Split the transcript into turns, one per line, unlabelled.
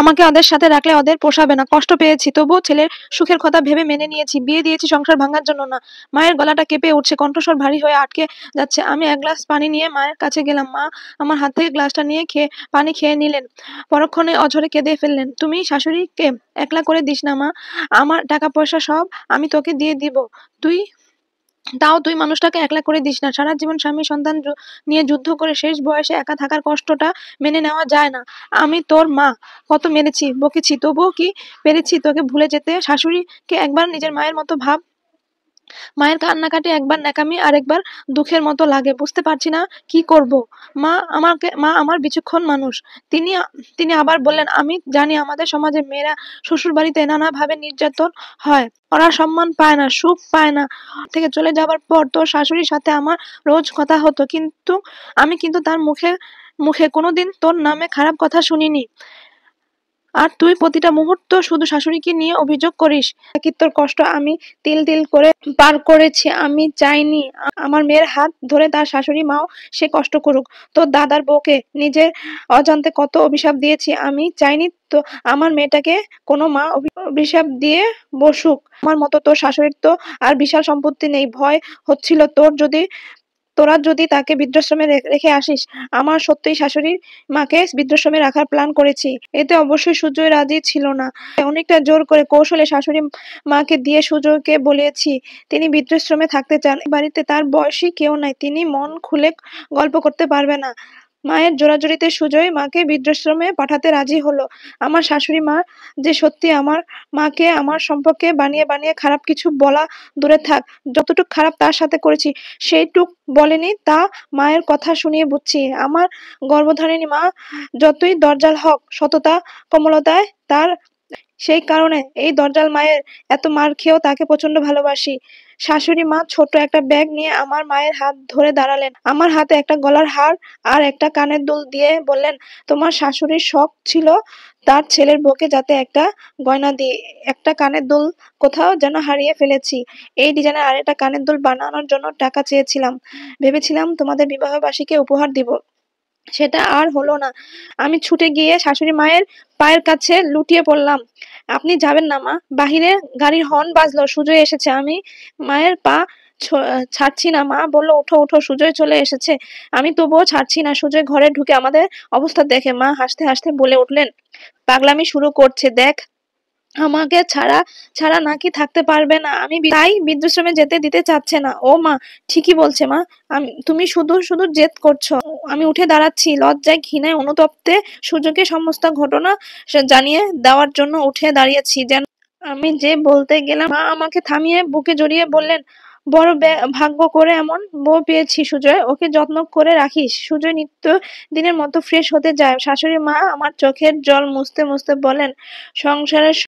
আমাকে ওদের সাথে রাখলে ওদের পোষাবে না। কষ্ট পেয়েছি, তবুও ছেলের সুখের কথা ভেবে মেনে নিয়েছি। বিয়ে দিয়েছি সংসার ভাঙার জন্য না। মায়ের গলাটা কেঁপে উঠছে, কণ্ঠস্বর ভারী হয়ে আটকে যাচ্ছে। আমি এক গ্লাস পানি নিয়ে মায়ের কাছে গেলাম। মা আমার হাত থেকে গ্লাসটা নিয়ে পানি খেয়ে নিলেন। পরক্ষণে অঝরে কেঁদে ফেললেন। তুমি শাশুড়িকে একলা করে দিস না মা, আমার টাকা পয়সা সব আমি তোকে দিয়ে দিব, তুই মানুষটাকে একলা করে দিস না। সারা জীবন স্বামী সন্তান নিয়ে যুদ্ধ করে শেষ বয়সে একা থাকার কষ্টটা মেনে নেওয়া যায় না। আমি তোর মা, কত মেরেছি বকেছি, তবুও কি পেরেছি তোকে ভুলে যেতে? শাশুড়িকে একবার নিজের মায়ের মতো ভাব। মায়ের কান্নাকাটি একবার ন্যাকামি আর একবার দুঃখের মতো লাগে। বুঝতে পারছি না কি করব। মা আমার বিচক্ষণ মানুষ। তিনি তিনি আবার বললেন, আমি জানি আমাদের সমাজে মেয়েরা শ্বশুর বাড়িতে নানা ভাবে নির্যাতন হয়, ওরা সম্মান পায় না, সুখ পায় না। থেকে চলে যাবার পর তোর শাশুড়ির সাথে আমার রোজ কথা হতো, আমি কিন্তু তার মুখে মুখে কোনোদিন তোর নামে খারাপ কথা শুনিনি। আর তুই প্রতিটা মুহূর্ত শুধু শাশুড়িকে নিয়ে অভিযোগ করিস। একাকিত্বর কষ্ট আমি তিল তিল করে পার করেছি। আমি চাইনি আমার মেয়ের হাত ধরে তার শাশুড়ি মাও সে কষ্ট করুক। তোর দাদার বউকে নিজের অজান্তে কত অভিশাপ দিয়েছি। আমি চাইনি তো আমার মেয়েটাকে কোনো মা অভিশাপ দিয়ে বসুক। আমার মতো তোর শাশুড়ির তো আর বিশাল সম্পত্তি নেই। ভয় হচ্ছিল তোরা যদি তাকে বৃদ্ধাশ্রমে রেখে আসিস। আমার সত্যিই শাশুড়ির মাকে বৃদ্ধাশ্রমে রাখার প্ল্যান করেছি। এতে অবশ্যই সুজয় রাজি ছিল না। অনেকটা জোর করে কৌশলে শাশুড়ি মাকে দিয়ে সুজয়কে বলেছি তিনি বৃদ্ধাশ্রমে থাকতে চান। বাড়িতে তার বয়সী কেউ নাই, তিনি মন খুলে গল্প করতে পারবে না। মায়ের জোরাজুরিতে সুজয় মাকে বৃদ্ধাশ্রমে পাঠাতে রাজি হলো। আমার শাশুড়ি মা যে সত্যি আমার মাকে আমার সম্পর্কে বানিয়ে বানিয়ে খারাপ কিছু বলা দূরে থাক, যতটুক খারাপ তার সাথে করেছি সেইটুক বলেনি, তা মায়ের কথা শুনিয়ে বুঝছি। আমার গর্ভধারিণী মা যতই দরজাল হক, সততা কোমলতায় তার, সেই কারণে এই দরজাল মায়ের এত মার খেয়েও তাকে প্রচন্ড ভালোবাসি। শাশুড়ি মা ছোট একটা ব্যাগ নিয়ে আমার মায়ের হাত ধরে দাঁড়ালেন। আমার হাতে একটা গলার হার আর একটা কানের দুল দিয়ে বললেন, তোমার শাশুড়ির শখ ছিল তার ছেলের বউকে যাতে একটা গয়না দিই। একটা কানের দুল কোথাও যেন হারিয়ে ফেলেছি। এই ডিজাইনের আরেকটা কানের দুল বানানোর জন্য টাকা চেয়েছিলাম। ভেবেছিলাম তোমাদের বিবাহবার্ষিকীকে উপহার দিব, সেটা আর হলো না। আমি ছুটে গিয়ে শাশুড়ি মায়ের পায়ের কাছে লুটিয়ে পড়লাম। আপনি যাবেন না মা। বাহিরে গাড়ির হর্ন বাজলো, সুজয় এসেছে। আমি মায়ের পা ছাড়ছি না। মা বলল, ওঠো ওঠো, সুজয় চলে এসেছে। আমি তবুও ছাড়ছি না। সুজয় ঘরে ঢুকে আমাদের অবস্থা দেখে মা হাসতে হাসতে বলে উঠলেন, পাগলামি শুরু করছে দেখ, আমাকে ছাড়া ছাড়া নাকি থাকতে পারবে না। আমি তাই বৃদ্ধাশ্রমে যেতে দিতে চাচ্ছে না। ও মা, ঠিকই বলছে মা। তুমি শুধু শুধু জেদ করছো। আমি উঠে দাঁড়াচ্ছি, লজ্জায় ঘৃণায় অনুতপ্তে সূর্যকে সমস্ত ঘটনা জানিয়ে দেওয়ার জন্য উঠে দাঁড়িয়েছি। যেন আমি যে বলতে গেলাম, মা আমাকে থামিয়ে বুকে জড়িয়ে বললেন, বড় ভাগ্য করে এমন বউ পেয়েছি সুজয়, ওকে যত্ন করে রাখিস। সুজয় নিত্য দিনের মতো ফ্রেশ হতে যায়। শাশুড়ি মা আমার চোখের জল মুছতে মুছতে বলেন, সংসারের